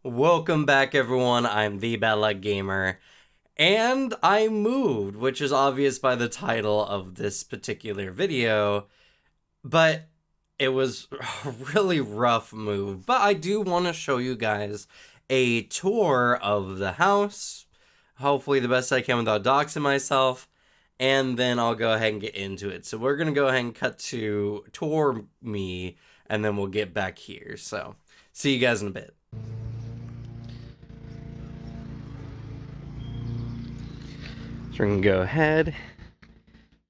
Welcome back, everyone. I'm the Bad Luck Gamer, and I moved, which is obvious by the title of this particular video, but it was a really rough move. But I do want to show you guys a tour of the house, hopefully the best I can without doxing myself, and then I'll go ahead and get into it. So we're going to go ahead and cut to tour me, and then we'll get back here. So see you guys in a bit. So we can go ahead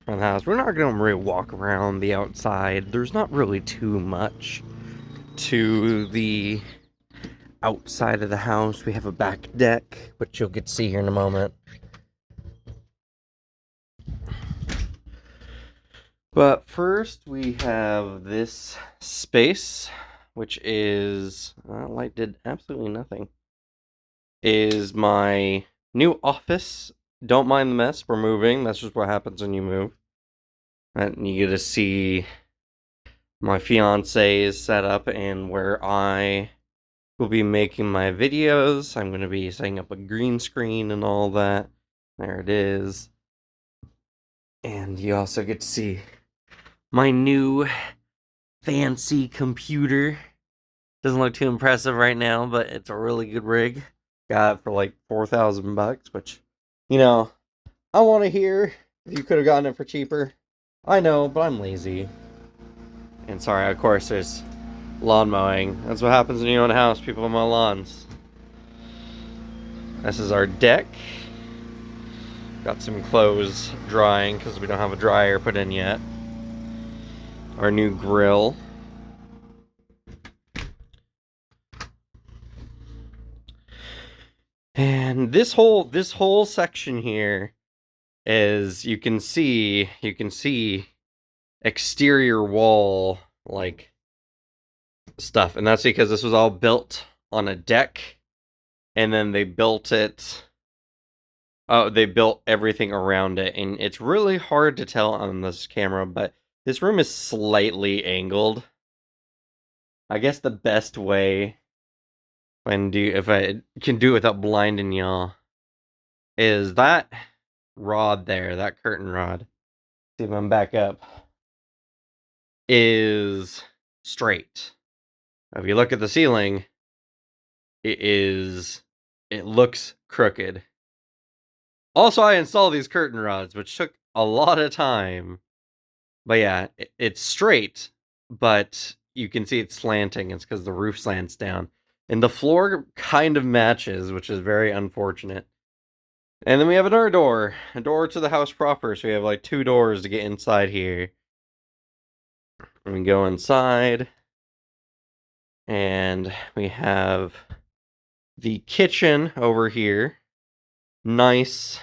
from the house. We're not going to really walk around the outside. There's not really too much to the outside of the house. We have a back deck, which you'll get to see here in a moment. But first, we have this space, which is light did absolutely nothing. Is my new office. Don't mind the mess. We're moving. That's just what happens when you move. And you get to see my fiance's setup and where I will be making my videos. I'm going to be setting up a green screen and all that. There it is. And you also get to see my new fancy computer. Doesn't look too impressive right now, but it's a really good rig. Got it for like $4,000, which, I want to hear if you could have gotten it for cheaper. I know, but I'm lazy. And sorry, of course, there's lawn mowing. That's what happens when you own a house. People mow lawns. This is our deck. Got some clothes drying because we don't have a dryer put in yet. Our new grill. And this whole section here is you can see exterior wall like stuff, and that's because this was all built on a deck, and then they built everything around it, and it's really hard to tell on this camera, but this room is slightly angled. I guess the best way, if I can do it without blinding y'all, is that rod there, that curtain rod. See if I'm back up. Is straight. If you look at the ceiling, it looks crooked. Also, I installed these curtain rods, which took a lot of time. But yeah, it's straight, but you can see it's slanting. It's because the roof slants down. And the floor kind of matches, which is very unfortunate. And then we have another door, a door to the house proper. So we have like 2 doors to get inside here. And we go inside, and we have the kitchen over here. Nice,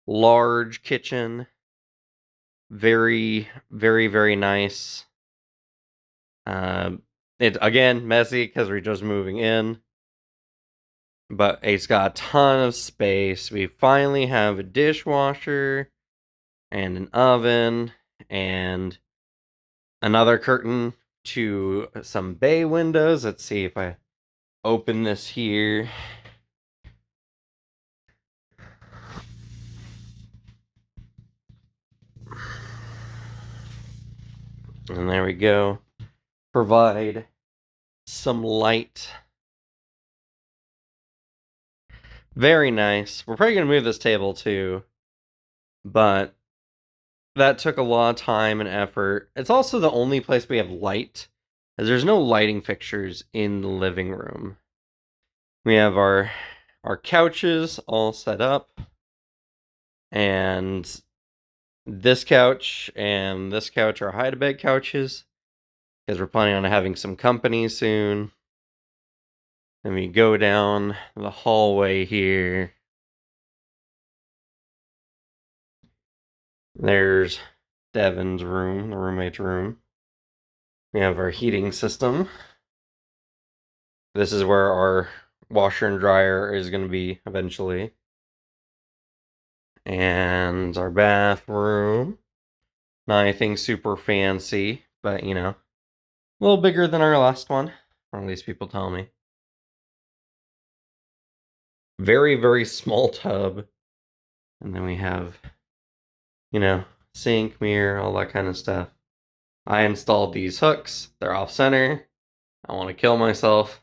large kitchen. Very, very, very nice. It's again messy because we're just moving in, but it's got a ton of space. We finally have a dishwasher and an oven and another curtain to some bay windows. Let's see if I open this here. And there we go. Provide some light. Very nice. We're probably going to move this table too, but that took a lot of time and effort. It's also the only place we have light, as there's no lighting fixtures in the living room. We have our couches all set up, and this couch and this couch are hide-a-bed couches, because we're planning on having some company soon. And we go down the hallway here. There's Devin's room, the roommate's room. We have our heating system. This is where our washer and dryer is going to be eventually. And our bathroom. Nothing super fancy, but a little bigger than our last one. Or at least people tell me. very, very small tub. And then we have, sink, mirror, all that kind of stuff. I installed these hooks. They're off center. I want to kill myself.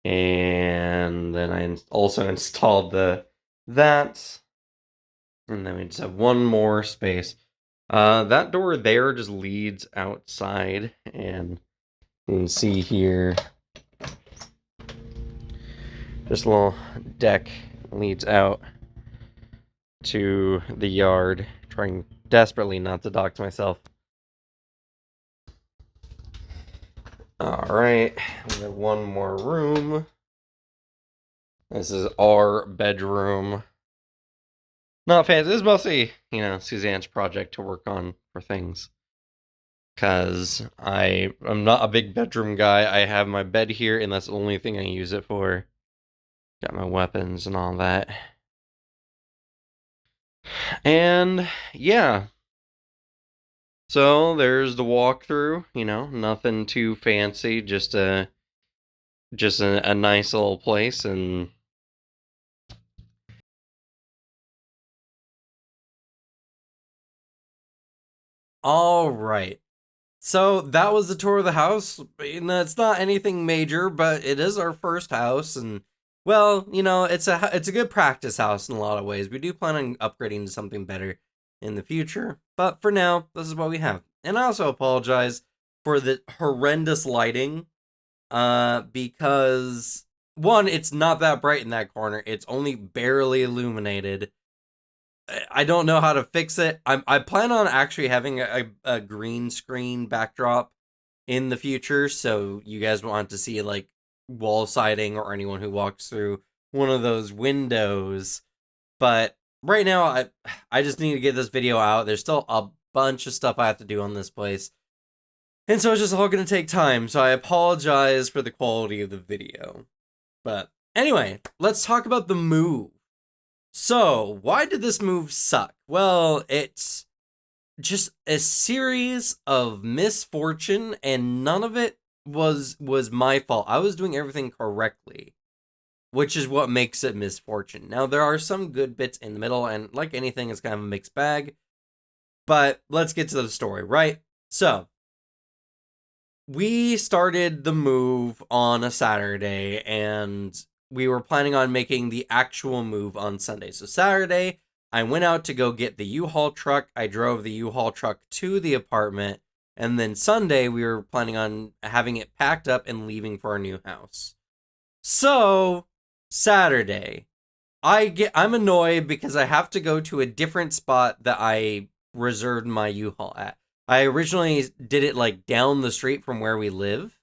And then I also installed that. And then we just have one more space. That door there just leads outside, and you can see here, this little deck leads out to the yard. Trying desperately not to dox myself. Alright, we have one more room. This is our bedroom. Not fancy. This is mostly, Suzanne's project to work on for things. Because I'm not a big bedroom guy. I have my bed here, and that's the only thing I use it for. Got my weapons and all that. And, yeah. So, there's the walkthrough. Nothing too fancy. Just a nice little place, and all right. So that was the tour of the house. It's not anything major, but it is our first house, and well, it's a good practice house in a lot of ways. We do plan on upgrading to something better in the future, but for now, this is what we have. And I also apologize for the horrendous lighting, because one, it's not that bright in that corner. It's only barely illuminated. I don't know how to fix it. I plan on actually having a green screen backdrop in the future, so you guys want to see like wall siding or anyone who walks through one of those windows. But right now, I just need to get this video out. There's still a bunch of stuff I have to do on this place, and so it's just all going to take time. So I apologize for the quality of the video. But anyway, let's talk about the move. So, why did this move suck? Well, it's just a series of misfortune, and none of it was my fault. I was doing everything correctly, which is what makes it misfortune. Now, there are some good bits in the middle, and like anything, it's kind of a mixed bag. But let's get to the story, right? So, we started the move on a Saturday, and we were planning on making the actual move on Sunday. So Saturday, I went out to go get the U-Haul truck. I drove the U-Haul truck to the apartment. And then Sunday, we were planning on having it packed up and leaving for our new house. So, Saturday, I'm annoyed because I have to go to a different spot that I reserved my U-Haul at. I originally did it like down the street from where we live,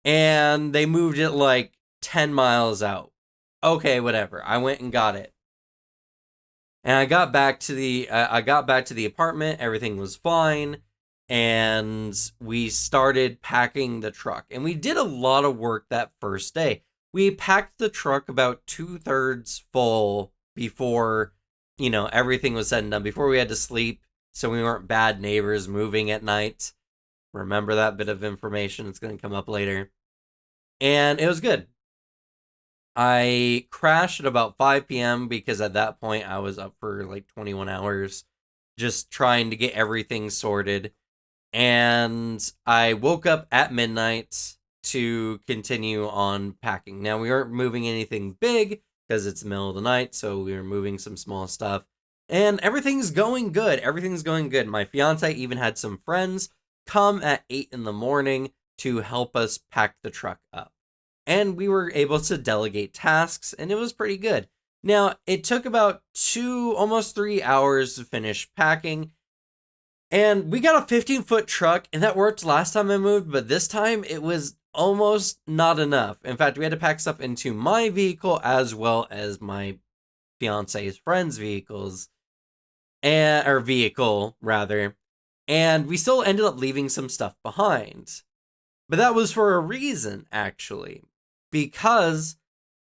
and they moved it like 10 miles out. Okay, whatever. I went and got it. And I got back to the apartment. Everything was fine, and we started packing the truck. And we did a lot of work that first day. We packed the truck about 2/3 full before, everything was said and done, before we had to sleep, so we weren't bad neighbors moving at night. Remember that bit of information. It's going to come up later. And it was good. I crashed at about 5 p.m. because at that point I was up for like 21 hours just trying to get everything sorted. And I woke up at midnight to continue on packing. Now, we aren't moving anything big because it's the middle of the night, so we were moving some small stuff. And everything's going good. Everything's going good. My fiance even had some friends come at 8 in the morning to help us pack the truck up. And we were able to delegate tasks, and it was pretty good. Now, it took about almost 3 hours to finish packing. And we got a 15-foot truck, and that worked last time I moved, but this time it was almost not enough. In fact, we had to pack stuff into my vehicle as well as my fiance's friend's vehicles. Vehicle, rather. And we still ended up leaving some stuff behind. But that was for a reason, actually. Because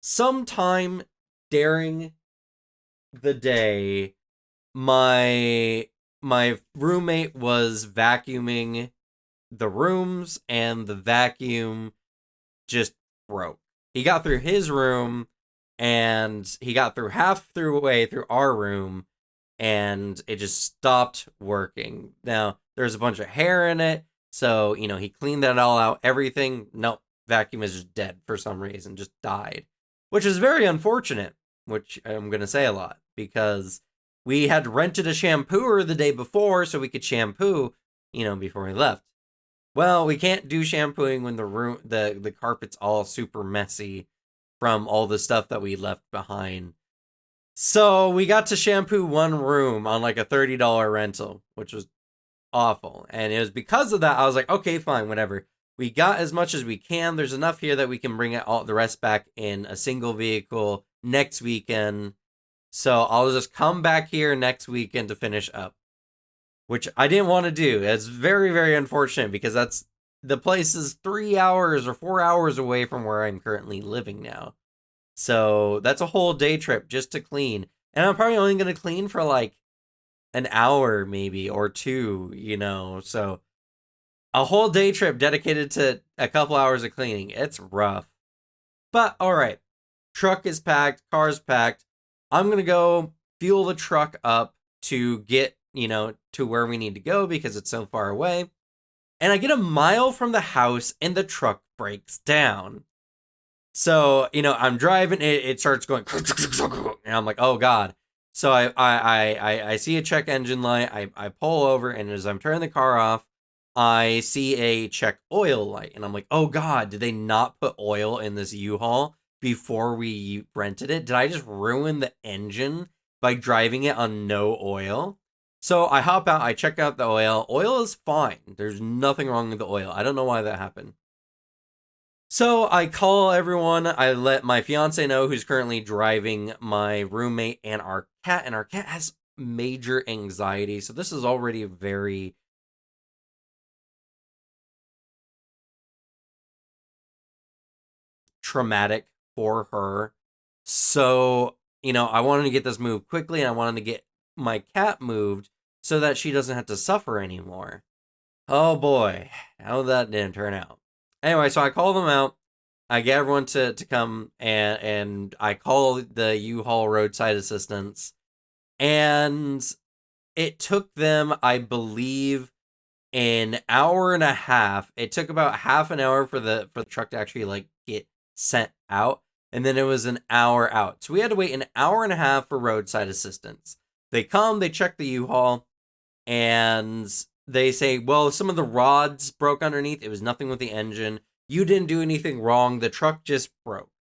sometime during the day, my roommate was vacuuming the rooms, and the vacuum just broke. he got through his room, and he got through half through way through our room, and it just stopped working. Now, there's a bunch of hair in it, so, he cleaned that all out. Everything, nope, vacuum is just dead for some reason, just died. Which is very unfortunate, which I'm going to say a lot, because we had rented a shampooer the day before so we could shampoo, before we left. Well, we can't do shampooing when the carpet's all super messy from all the stuff that we left behind. So we got to shampoo one room on like a $30 rental, which was awful. And it was because of that I was like, okay, fine, whatever. We got as much as we can. There's enough here that we can bring all the rest back in a single vehicle next weekend. So I'll just come back here next weekend to finish up, which I didn't want to do. It's very, very unfortunate because the place is 3 hours or 4 hours away from where I'm currently living now. So that's a whole day trip just to clean. And I'm probably only going to clean for like an hour maybe or two, So a whole day trip dedicated to a couple hours of cleaning. It's rough. But all right. Truck is packed, car's packed. I'm going to go fuel the truck up to get, to where we need to go because it's so far away. And I get a mile from the house and the truck breaks down. So, I'm driving, it starts going, and I'm like, oh God. So I see a check engine light, I pull over, and as I'm turning the car off, I see a check oil light, and I'm like, oh God, did they not put oil in this U-Haul before we rented it? Did I just ruin the engine by driving it on no oil? So I hop out, I check out the oil. Oil is fine. There's nothing wrong with the oil. I don't know why that happened. So I call everyone. I let my fiance know, who's currently driving, my roommate, and our cat. And our cat has major anxiety. So this is already very traumatic for her. So, I wanted to get this moved quickly, and I wanted to get my cat moved so that she doesn't have to suffer anymore. Oh boy, how that didn't turn out. Anyway, so I call them out. I get everyone to come, and I call the U-Haul roadside assistance, and it took them, I believe, an hour and a half. It took about half an hour for the truck to actually like get sent out, and then it was an hour out. So we had to wait an hour and a half for roadside assistance. They come, they check the U-Haul, and they say, well, some of the rods broke underneath. It was nothing with the engine. You didn't do anything wrong. The truck just broke.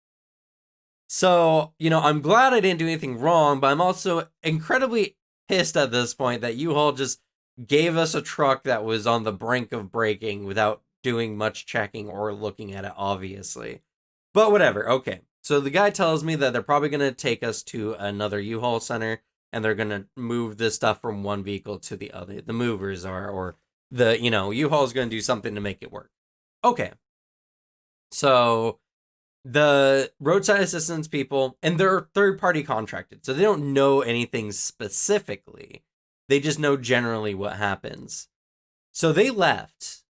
So, I'm glad I didn't do anything wrong, but I'm also incredibly pissed at this point that U-Haul just gave us a truck that was on the brink of breaking without doing much checking or looking at it, obviously. But whatever, okay. So the guy tells me that they're probably going to take us to another U-Haul center, and they're going to move this stuff from one vehicle to the other. The movers are, or the, U-Haul is going to do something to make it work. Okay. So the roadside assistance people, and they're third party contracted, so they don't know anything specifically. They just know generally what happens. So they left.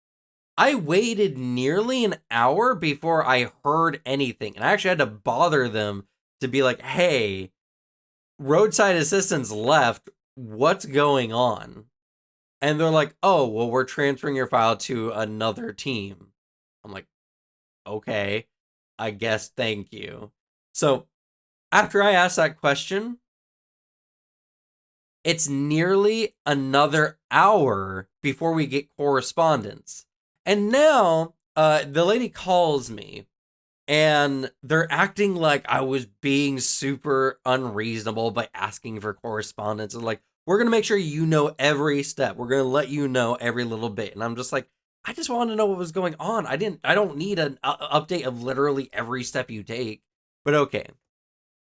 I waited nearly an hour before I heard anything. And I actually had to bother them to be like, hey, roadside assistance left. What's going on? And they're like, oh, well, we're transferring your file to another team. I'm like, okay, I guess, thank you. So after I asked that question, it's nearly another hour before we get correspondence. And now the lady calls me, and they're acting like I was being super unreasonable by asking for correspondence. And like, we're going to make sure you know every step. We're going to let you know every little bit. And I'm just like, I just wanted to know what was going on. I don't need an update of literally every step you take. But okay.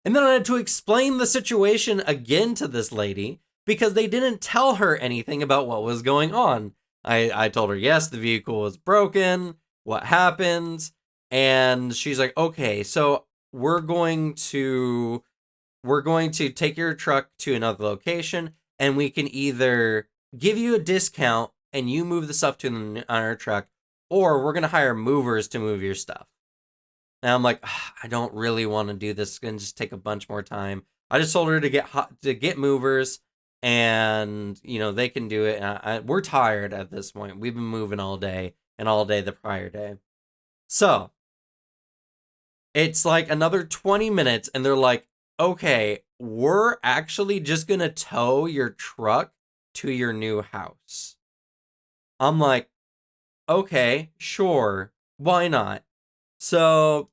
And then I had to explain the situation again to this lady because they didn't tell her anything about what was going on. I told her, yes, the vehicle was broken. What happened? And she's like, okay, so we're going to take your truck to another location, and we can either give you a discount and you move the stuff to our truck, or we're going to hire movers to move your stuff. And I'm like, I don't really want to do this. It's gonna just take a bunch more time. I just told her to get movers, and they can do it. And we're tired at this point. We've been moving all day and all day the prior day. So it's like another 20 minutes, and they're like, okay, we're actually just gonna tow your truck to your new house. I'm like, okay, sure, why not? So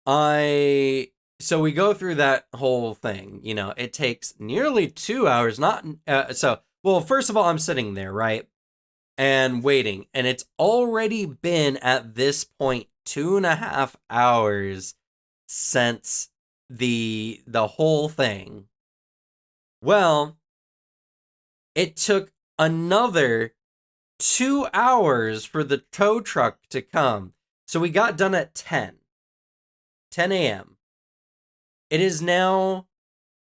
I so we go through that whole thing. It takes nearly 2 hours. Not well. First of all, I'm sitting there, right, and waiting, and it's already been at this point 2.5 hours since the whole thing. Well, it took another 2 hours for the tow truck to come. So we got done at 10 a.m. It is now,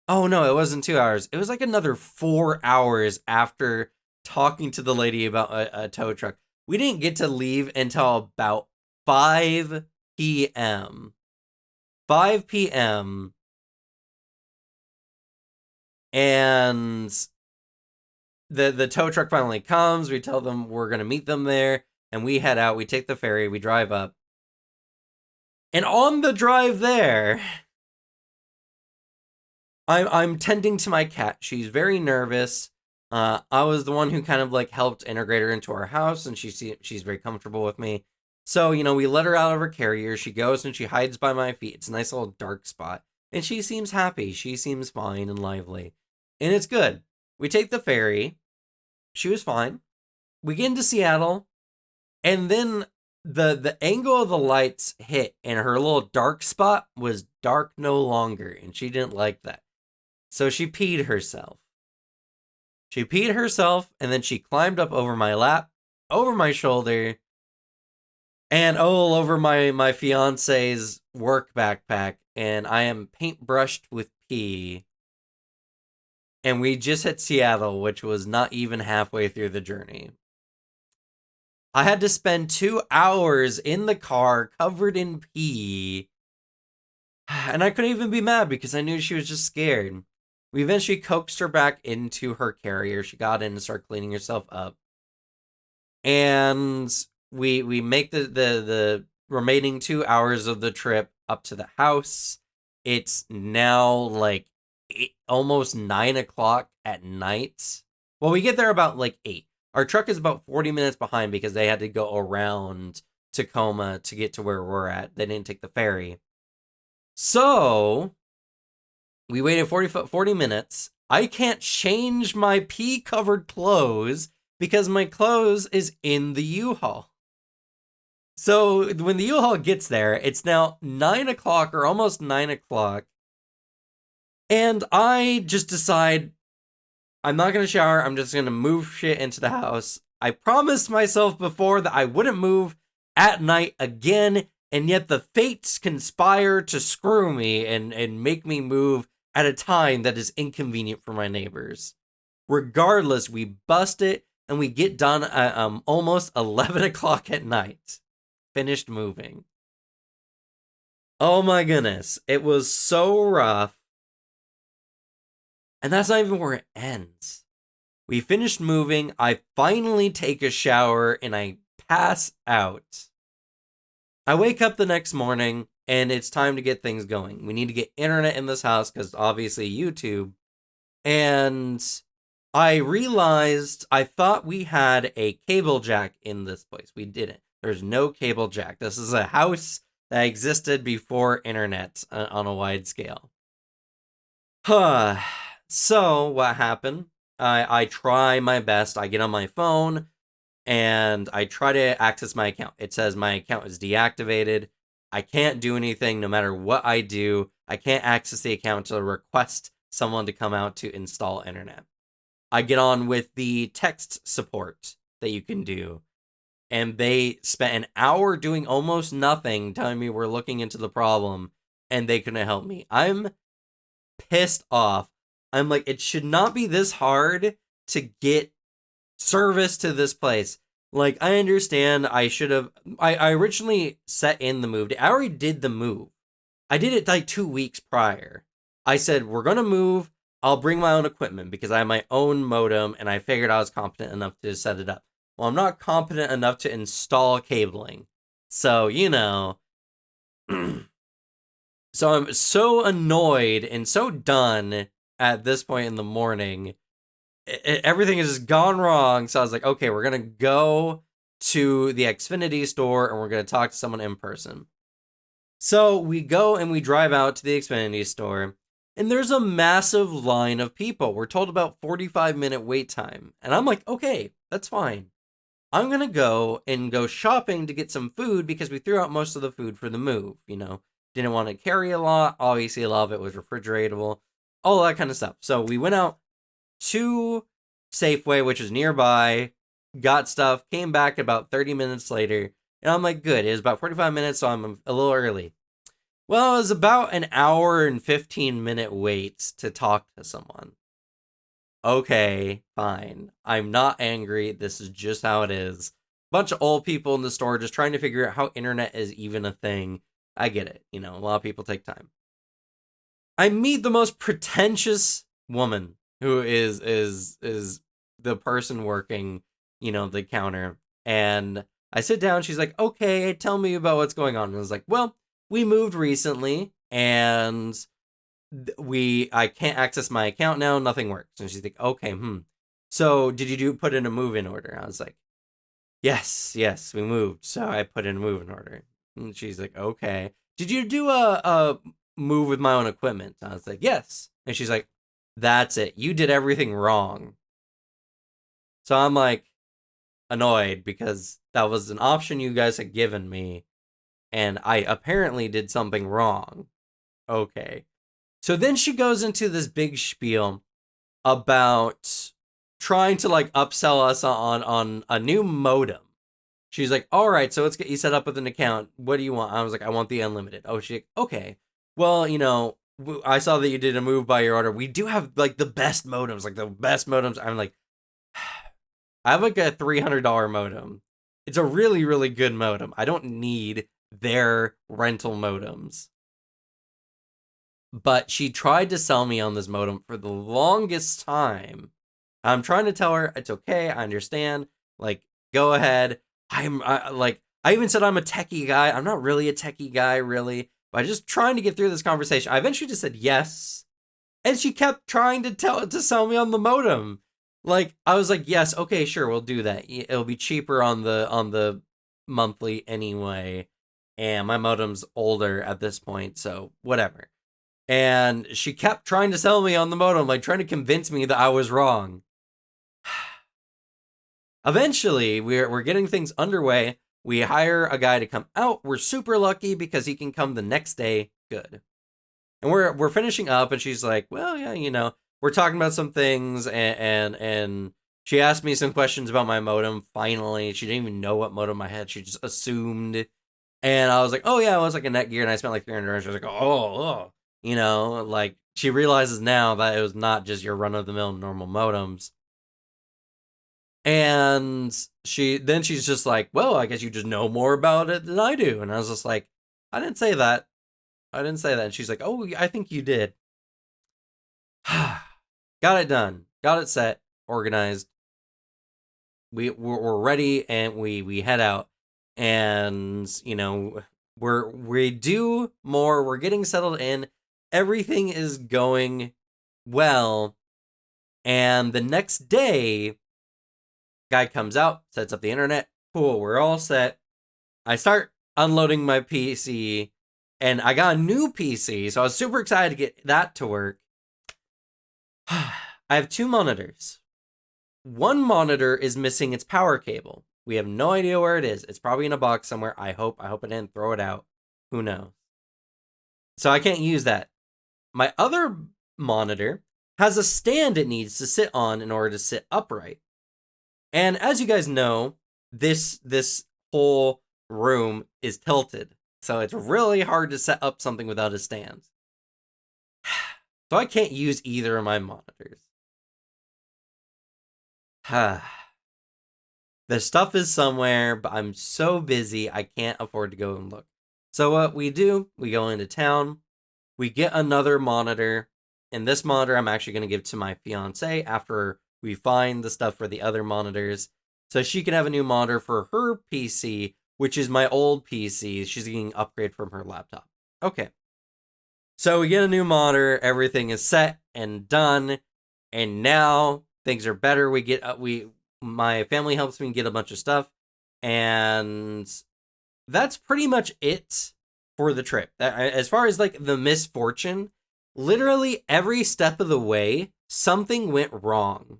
oh no, it wasn't 2 hours. It was like another 4 hours after talking to the lady about a tow truck. We didn't get to leave until about 5 p.m. 5 p.m. And the tow truck finally comes. We tell them we're going to meet them there, and we head out. We take the ferry. We drive up. And on the drive there, I'm tending to my cat. She's very nervous. I was the one who kind of like helped integrate her into our house, and she's very comfortable with me. So we let her out of her carrier. She goes and she hides by my feet. It's a nice little dark spot, and she seems happy. She seems fine and lively, and it's good. We take the ferry. She was fine. We get into Seattle, and then the angle of the lights hit, and her little dark spot was dark no longer, and she didn't like that. So she peed herself. She peed herself, and then she climbed up over my lap, over my shoulder, and all over my fiance's work backpack, and I am paintbrushed with pee. And we just hit Seattle, which was not even halfway through the journey. I had to spend 2 hours in the car covered in pee. And I couldn't even be mad because I knew she was just scared. We eventually coaxed her back into her carrier. She got in and started cleaning herself up. And we make the remaining 2 hours of the trip up to the house. It's now like almost 9 o'clock at night. Well, we get there about like 8. Our truck is about 40 minutes behind because they had to go around Tacoma to get to where we're at. They didn't take the ferry. So we waited 40 minutes. I can't change my pee-covered clothes because my clothes is in the U-Haul. So when the U-Haul gets there, it's now 9 o'clock or almost 9 o'clock. And I just decide I'm not going to shower. I'm just going to move shit into the house. I promised myself before that I wouldn't move at night again, and yet the fates conspire to screw me and make me move at a time that is inconvenient for my neighbors. Regardless, we bust it, and we get done at almost 11 o'clock at night. Finished moving. Oh my goodness. It was so rough. And that's not even where it ends. We finished moving. I finally take a shower and I pass out. I wake up the next morning and it's time to get things going. We need to get internet in this house because obviously YouTube. And I realized I thought we had a cable jack in this place. We didn't. There's no cable jack. This is a house that existed before internet on a wide scale. So what happened? I try my best. I get on my phone and I try to access my account. It says my account is deactivated. I can't do anything no matter what I do. I can't access the account to request someone to come out to install internet. I get on with the text support that you can do. And they spent an hour doing almost nothing, telling me we're looking into the problem, and they couldn't help me. I'm pissed off. I'm like, it should not be this hard to get service to this place. Like, I understand I should have. I originally set in the move. I already did the move. I did it like 2 weeks prior. I said, we're going to move. I'll bring my own equipment because I have my own modem and I figured I was competent enough to set it up. Well, I'm not competent enough to install cabling. So, so I'm so annoyed and so done at this point in the morning. Everything has just gone wrong. So I was like, okay, we're going to go to the Xfinity store and we're going to talk to someone in person. So we go and we drive out to the Xfinity store, and there's a massive line of people. We're told about 45-minute wait time. And I'm like, okay, that's fine. I'm going to go shopping to get some food because we threw out most of the food for the move, Didn't want to carry a lot. Obviously, a lot of it was refrigeratable, all that kind of stuff. So we went out to Safeway, which was nearby, got stuff, came back about 30 minutes later, and I'm like, good. It was about 45 minutes, so I'm a little early. Well, it was about an hour and 15-minute wait to talk to someone. Okay, fine. I'm not angry. This is just how it is. Bunch of old people in the store just trying to figure out how internet is even a thing. I get it. A lot of people take time. I meet the most pretentious woman who is the person working, the counter. And I sit down, she's like, "Okay, tell me about what's going on." And I was like, "Well, we moved recently and I can't access my account now, nothing works." And she's like, "Okay, So, did you put in a move-in order?" I was like, "Yes, we moved." So, I put in a move-in order. And she's like, "Okay. Did you do a move with my own equipment?" I was like, "Yes." And she's like, "That's it. You did everything wrong." So, I'm like annoyed because that was an option you guys had given me and I apparently did something wrong. Okay. So then she goes into this big spiel about trying to like upsell us on a new modem. She's like, "All right, so let's get you set up with an account. What do you want?" I was like, "I want the unlimited." Oh, she okay. Well, I saw that you did a move by your order. We do have like the best modems, like the best modems. I'm like, I have like a $300 modem. It's a really, really good modem. I don't need their rental modems. But she tried to sell me on this modem for the longest time. I'm trying to tell her it's okay. I understand. Like, go ahead. I even said I'm a techie guy. I'm not really a techie guy, really. But I'm just trying to get through this conversation. I eventually just said yes, and she kept trying to sell me on the modem. Like, I was like, yes, okay, sure, we'll do that. It'll be cheaper on the monthly anyway, and my modem's older at this point, so whatever. And she kept trying to sell me on the modem, like trying to convince me that I was wrong. Eventually, we're getting things underway. We hire a guy to come out. We're super lucky because he can come the next day. Good. And we're finishing up, and she's like, "Well, yeah, we're talking about some things," and she asked me some questions about my modem. Finally, she didn't even know what modem I had. She just assumed, and I was like, "Oh yeah, I was like a Netgear, and I spent like $300." She was like, "Oh, like she realizes now that it was not just your run of the mill normal modems." And she's just like, "Well, I guess you just know more about it than I do." And I was just like, "I didn't say that. I didn't say that." And she's like, "Oh, I think you did." Got it done. Got it set, organized. We're ready, and we head out, and we do more. We're getting settled in. Everything is going well, and the next day, guy comes out, sets up the internet. Cool, we're all set. I start unloading my PC, and I got a new PC, so I was super excited to get that to work. I have two monitors. One monitor is missing its power cable. We have no idea where it is. It's probably in a box somewhere. I hope I didn't throw it out. Who knows? So I can't use that. My other monitor has a stand it needs to sit on in order to sit upright. And as you guys know, this whole room is tilted. So it's really hard to set up something without a stand. So I can't use either of my monitors. The stuff is somewhere, but I'm so busy I can't afford to go and look. So what we do, we go into town, we get another monitor, and this monitor I'm actually going to give to my fiance after we find the stuff for the other monitors, so she can have a new monitor for her PC, which is my old PC. She's getting an upgrade from her laptop. Okay. So we get a new monitor, everything is set and done, and now things are better. My family helps me get a bunch of stuff, and that's pretty much it for the trip. As far as like the misfortune, literally every step of the way, something went wrong.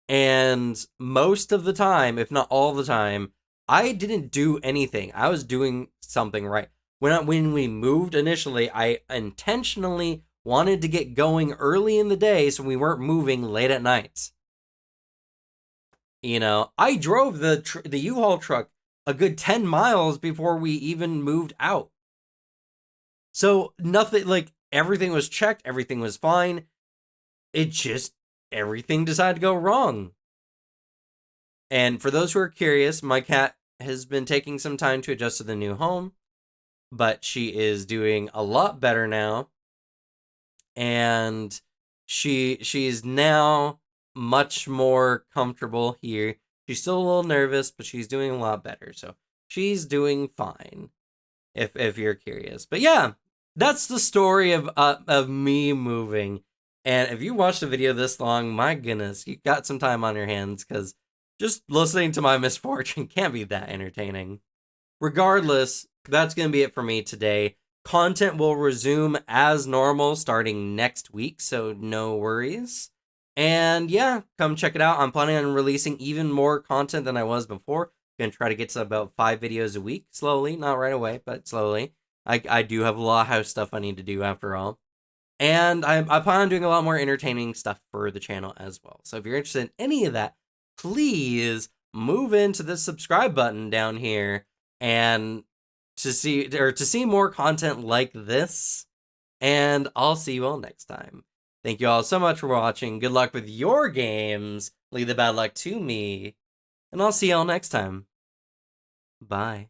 And most of the time, if not all the time, I didn't do anything. I was doing something right. When we moved initially, I intentionally wanted to get going early in the day so we weren't moving late at night. You know, I drove the U-Haul truck a good 10 miles before we even moved out. So nothing, like, everything was checked, everything was fine. It just, everything decided to go wrong. And for those who are curious, my cat has been taking some time to adjust to the new home, but she is doing a lot better now. And she's now much more comfortable here. She's still a little nervous, but she's doing a lot better. So she's doing fine, if you're curious. But yeah, that's the story of me moving. And if you watched a video this long, my goodness, you got some time on your hands, because just listening to my misfortune can't be that entertaining. Regardless, that's going to be it for me today. Content will resume as normal starting next week, so no worries. And yeah, come check it out. I'm planning on releasing even more content than I was before. Gonna try to get to about 5 videos a week, slowly, not right away, but slowly. I do have a lot of house stuff I need to do after all. And I plan on doing a lot more entertaining stuff for the channel as well. So if you're interested in any of that, please move into the subscribe button down here and to see more content like this. And I'll see you all next time. Thank you all so much for watching. Good luck with your games. Leave the bad luck to me. And I'll see y'all next time. Bye.